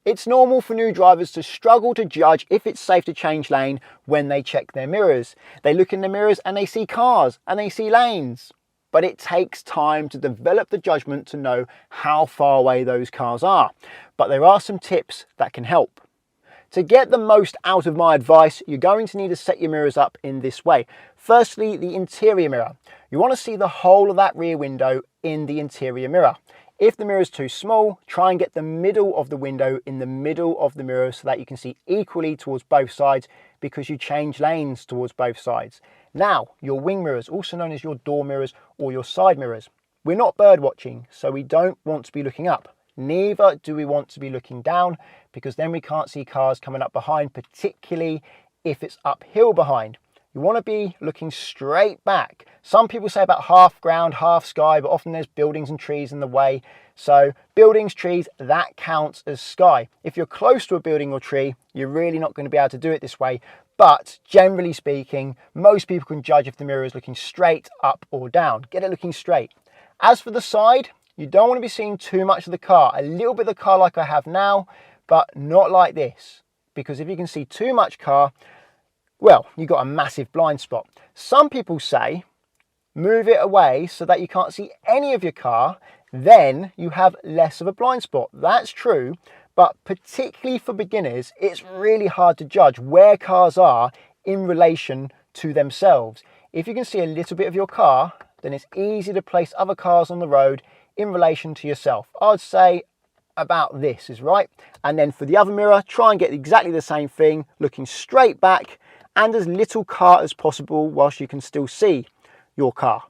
It's normal for new drivers to struggle to judge if it's safe to change lane when they check their mirrors. They look in the mirrors and they see cars and they see lanes. But it takes time to develop the judgment to know how far away those cars are. But there are some tips that can help. To get the most out of my advice, you're going to need to set your mirrors up in this way. Firstly, the interior mirror. You want to see the whole of that rear window in the interior mirror. If the mirror is too small, try and get the middle of the window in the middle of the mirror so that you can see equally towards both sides, because you change lanes towards both sides. Now, your wing mirrors, also known as your door mirrors or your side mirrors. We're not bird watching, so we don't want to be looking up. Neither do we want to be looking down, because then we can't see cars coming up behind, particularly if it's uphill behind. You want to be looking straight back. Some people say about half ground, half sky, but often there's buildings and trees in the way. So buildings, trees, that counts as sky. If you're close to a building or tree, you're really not going to be able to do it this way. But generally speaking, most people can judge if the mirror is looking straight up or down. Get it looking straight. As for the side, you don't want to be seeing too much of the car. A little bit of the car like I have now, but not like this. Because if you can see too much car, well, you've got a massive blind spot. Some people say, move it away so that you can't see any of your car, then you have less of a blind spot. That's true, but particularly for beginners, it's really hard to judge where cars are in relation to themselves. If you can see a little bit of your car, then it's easy to place other cars on the road in relation to yourself. I'd say about this is right. And then for the other mirror, try and get exactly the same thing, looking straight back and as little car as possible whilst you can still see your car.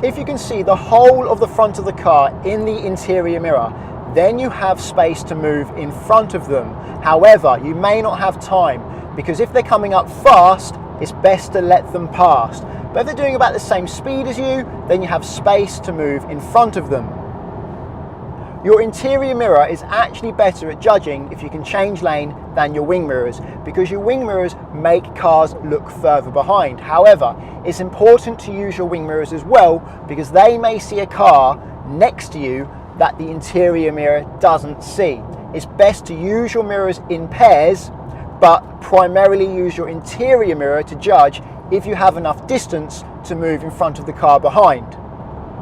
If you can see the whole of the front of the car in the interior mirror, then you have space to move in front of them. However, you may not have time, because if they're coming up fast, it's best to let them pass. But if they're doing about the same speed as you, then you have space to move in front of them. Your interior mirror is actually better at judging if you can change lane than your wing mirrors, because your wing mirrors make cars look further behind. However, it's important to use your wing mirrors as well, because they may see a car next to you that the interior mirror doesn't see. It's best to use your mirrors in pairs, but primarily use your interior mirror to judge if you have enough distance to move in front of the car behind.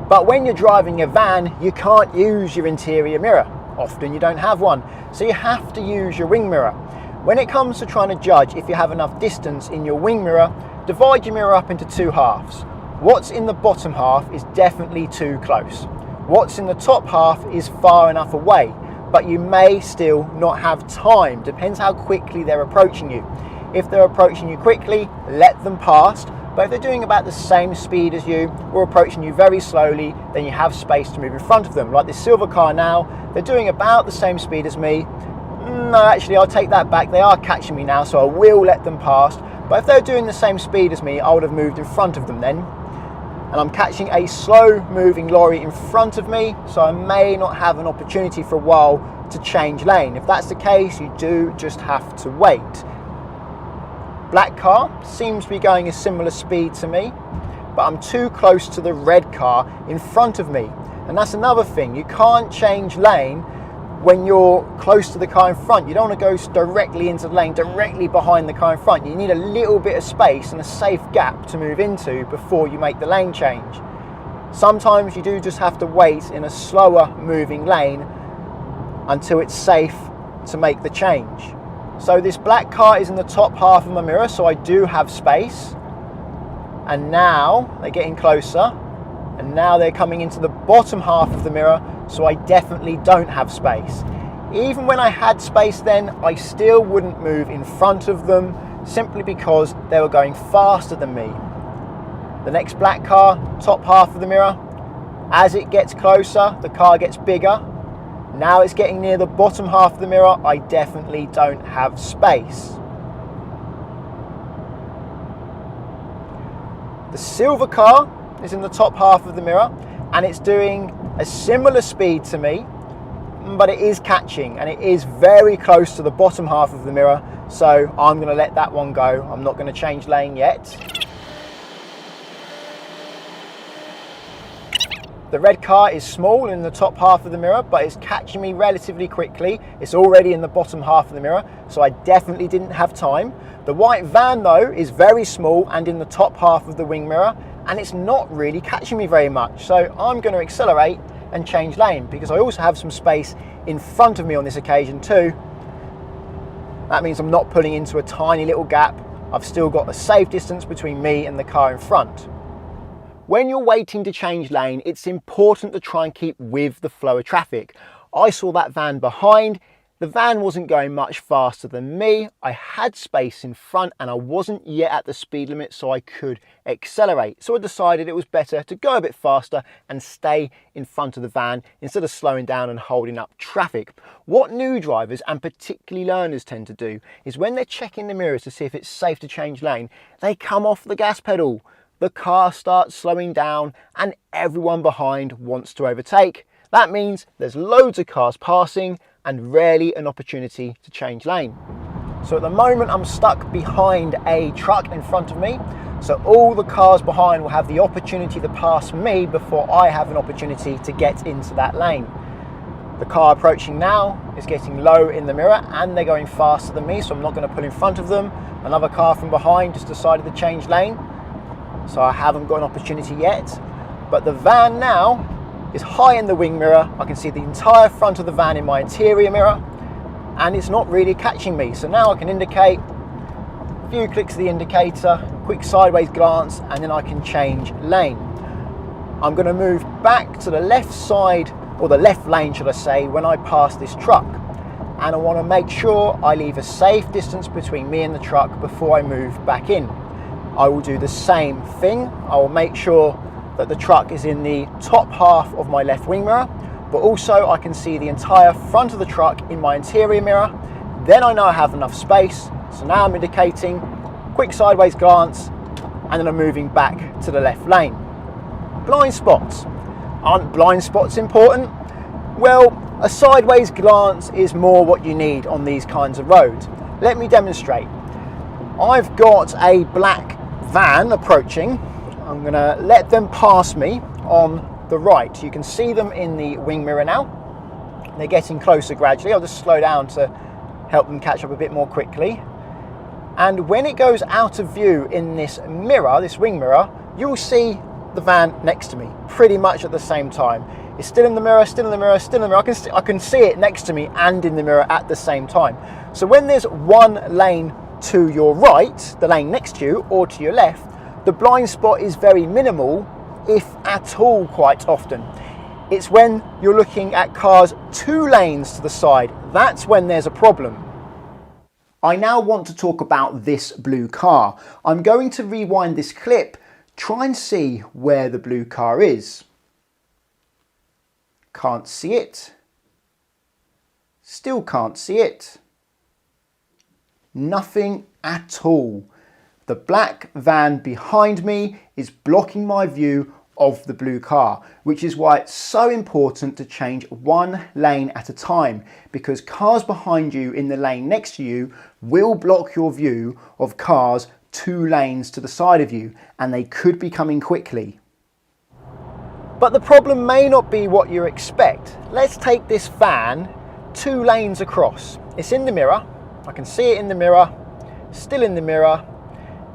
But when you're driving a van, you can't use your interior mirror. Often you don't have one, so you have to use your wing mirror. When it comes to trying to judge if you have enough distance in your wing mirror, divide your mirror up into two halves. What's in the bottom half is definitely too close. What's in the top half is far enough away, but you may still not have time. Depends how quickly they're approaching you. If they're approaching you quickly, let them pass. But if they're doing about the same speed as you or approaching you very slowly, then you have space to move in front of them. Like this silver car now, they're doing about the same speed as me. No, actually, I'll take that back. They are catching me now, so I will let them pass. But if they're doing the same speed as me, I would have moved in front of them then. And I'm catching a slow moving lorry in front of me, so I may not have an opportunity for a while to change lane. If that's the case, you do just have to wait. Black car seems to be going a similar speed to me, but I'm too close to the red car in front of me. And that's another thing, you can't change lane when you're close to the car in front. You don't want to go directly into the lane, directly behind the car in front. You need a little bit of space and a safe gap to move into before you make the lane change. Sometimes you do just have to wait in a slower moving lane until it's safe to make the change. So this black car is in the top half of my mirror, so I do have space. And now they're getting closer, and now they're coming into the bottom half of the mirror, so I definitely don't have space. Even when I had space then, I still wouldn't move in front of them, simply because they were going faster than me. The next black car, top half of the mirror, as it gets closer, the car gets bigger. Now it's getting near the bottom half of the mirror, I definitely don't have space. The silver car is in the top half of the mirror, and it's doing a similar speed to me, but it is catching, and it is very close to the bottom half of the mirror, so I'm going to let that one go. I'm not going to change lane yet. The red car is small in the top half of the mirror, but it's catching me relatively quickly. It's already in the bottom half of the mirror, so I definitely didn't have time. The white van though is very small and in the top half of the wing mirror, and it's not really catching me very much. So I'm going to accelerate and change lane, because I also have some space in front of me on this occasion too. That means I'm not pulling into a tiny little gap. I've still got a safe distance between me and the car in front. When you're waiting to change lane, it's important to try and keep with the flow of traffic. I saw that van behind. The van wasn't going much faster than me. I had space in front and I wasn't yet at the speed limit, so I could accelerate. So I decided it was better to go a bit faster and stay in front of the van instead of slowing down and holding up traffic. What new drivers and particularly learners tend to do is when they're checking the mirrors to see if it's safe to change lane, they come off the gas pedal. The car starts slowing down and everyone behind wants to overtake. That means there's loads of cars passing and rarely an opportunity to change lane. So at the moment I'm stuck behind a truck in front of me, so all the cars behind will have the opportunity to pass me before I have an opportunity to get into that lane. The car approaching now is getting low in the mirror and they're going faster than me, so I'm not going to pull in front of them. Another car from behind just decided to change lane, so I haven't got an opportunity yet. But the van now is high in the wing mirror. I can see the entire front of the van in my interior mirror and it's not really catching me. So now I can indicate, a few clicks of the indicator, quick sideways glance, and then I can change lane. I'm going to move back to the left side, or the left lane should I say, when I pass this truck, and I want to make sure I leave a safe distance between me and the truck before I move back in. I will do the same thing. I will make sure that the truck is in the top half of my left wing mirror, but also I can see the entire front of the truck in my interior mirror. Then I know I have enough space, so now I'm indicating, quick sideways glance, and then I'm moving back to the left lane. Blind spots. Aren't blind spots important? Well, a sideways glance is more what you need on these kinds of roads. Let me demonstrate. I've got a black van approaching. I'm going to let them pass me on the right. You can see them in the wing mirror now. They're getting closer gradually. I'll just slow down to help them catch up a bit more quickly. And when it goes out of view in this mirror, this wing mirror, you'll see the van next to me pretty much at the same time. It's still in the mirror, still in the mirror, still in the mirror. I can see it next to me and in the mirror at the same time. So when there's one lane to your right, the lane next to you, or to your left, the blind spot is very minimal, if at all, quite often. It's when you're looking at cars 2 lanes to the side, that's when there's a problem. I now want to talk about this blue car. I'm going to rewind this clip, try and see where the blue car is. Can't see it. Still can't see it. Nothing at all. The black van behind me is blocking my view of the blue car, which is why it's so important to change one lane at a time, because cars behind you in the lane next to you will block your view of cars 2 lanes to the side of you, and they could be coming quickly. But the problem may not be what you expect. Let's take this van 2 lanes across. It's in the mirror. I can see it in the mirror, still in the mirror.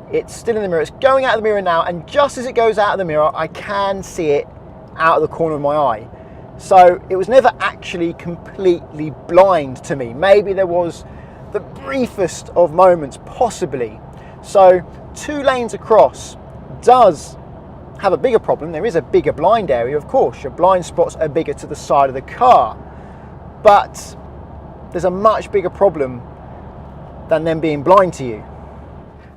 It's still in the mirror. It's going out of the mirror now, and just as it goes out of the mirror, I can see it out of the corner of my eye. So it was never actually completely blind to me. Maybe there was the briefest of moments, possibly. So 2 lanes across does have a bigger problem. There is a bigger blind area, of course. Your blind spots are bigger to the side of the car. But there's a much bigger problem than them being blind to you.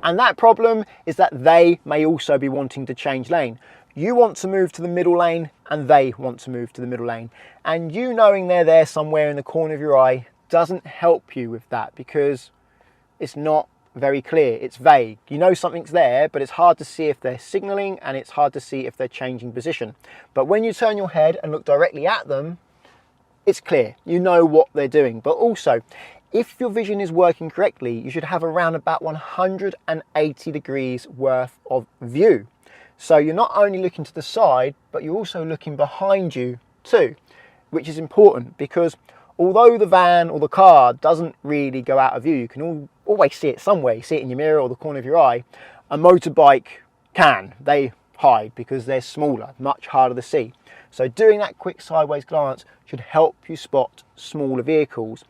And that problem is that they may also be wanting to change lane. You want to move to the middle lane and they want to move to the middle lane. And you knowing they're there somewhere in the corner of your eye doesn't help you with that, because it's not very clear, it's vague. You know something's there, but it's hard to see if they're signaling and it's hard to see if they're changing position. But when you turn your head and look directly at them, it's clear, you know what they're doing. But also, if your vision is working correctly, you should have around about 180 degrees worth of view. So you're not only looking to the side, but you're also looking behind you too, which is important because although the van or the car doesn't really go out of view, you can always see it somewhere. You see it in your mirror or the corner of your eye. A motorbike can. They hide because they're smaller, much harder to see. So doing that quick sideways glance should help you spot smaller vehicles.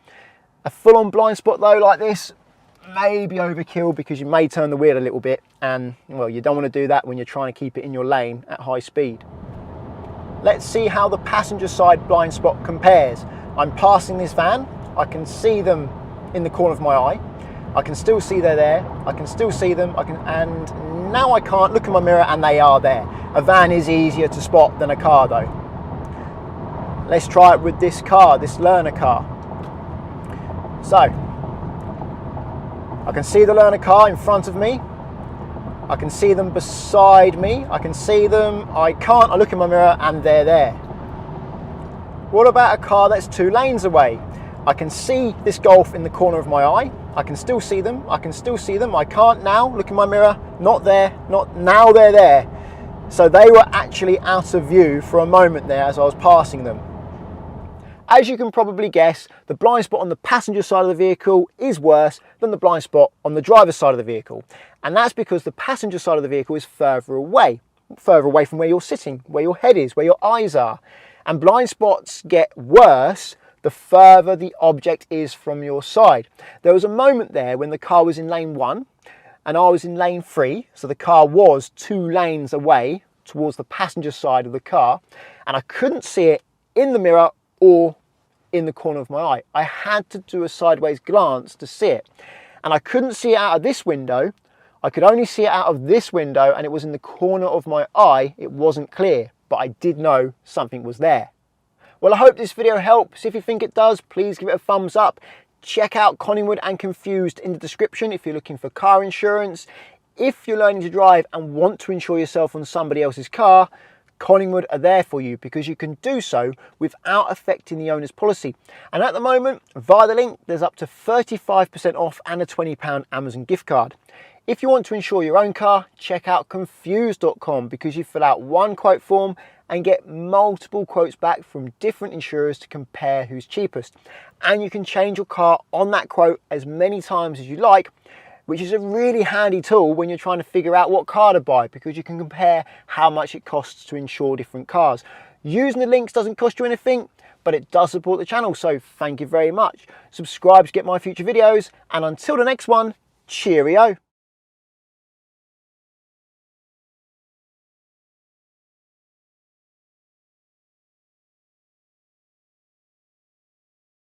A full-on blind spot though like this may be overkill because you may turn the wheel a little bit, and well, you don't want to do that when you're trying to keep it in your lane at high speed. Let's see how the passenger side blind spot compares. I'm passing this van, I can see them in the corner of my eye, I can still see they're there, I can still see them, and now I can't look in my mirror and they are there. A van is easier to spot than a car though. Let's try it with this car, this learner car. So, I can see the learner car in front of me, I can see them beside me, I can see them, I look in my mirror and they're there. What about a car that's 2 lanes away? I can see this Golf in the corner of my eye, I can still see them, I can't now look in my mirror, not there, not now they're there. So they were actually out of view for a moment there as I was passing them. As you can probably guess, the blind spot on the passenger side of the vehicle is worse than the blind spot on the driver's side of the vehicle. And that's because the passenger side of the vehicle is further away from where you're sitting, where your head is, where your eyes are. And blind spots get worse the further the object is from your side. There was a moment there when the car was in lane 1 and I was in lane 3, so the car was 2 lanes away towards the passenger side of the car, and I couldn't see it in the mirror or in the corner of my eye. I had to do a sideways glance to see it, and I couldn't see it out of this window. I could only see it out of this window, and it was in the corner of my eye. It wasn't clear, but I did know something was there. Well, I hope this video helps. If you think it does, please give it a thumbs up. Check out Collingwood and Confused in the description if you're looking for car insurance. If you're learning to drive and want to insure yourself on somebody else's car, Collingwood are there for you because you can do so without affecting the owner's policy. And at the moment, via the link, there's up to 35% off and a £20 Amazon gift card. If you want to insure your own car, check out confused.com because you fill out one quote form and get multiple quotes back from different insurers to compare who's cheapest. And you can change your car on that quote as many times as you like, which is a really handy tool when you're trying to figure out what car to buy because you can compare how much it costs to insure different cars. Using the links doesn't cost you anything, but it does support the channel, so thank you very much. Subscribe to get my future videos, and until the next one, cheerio.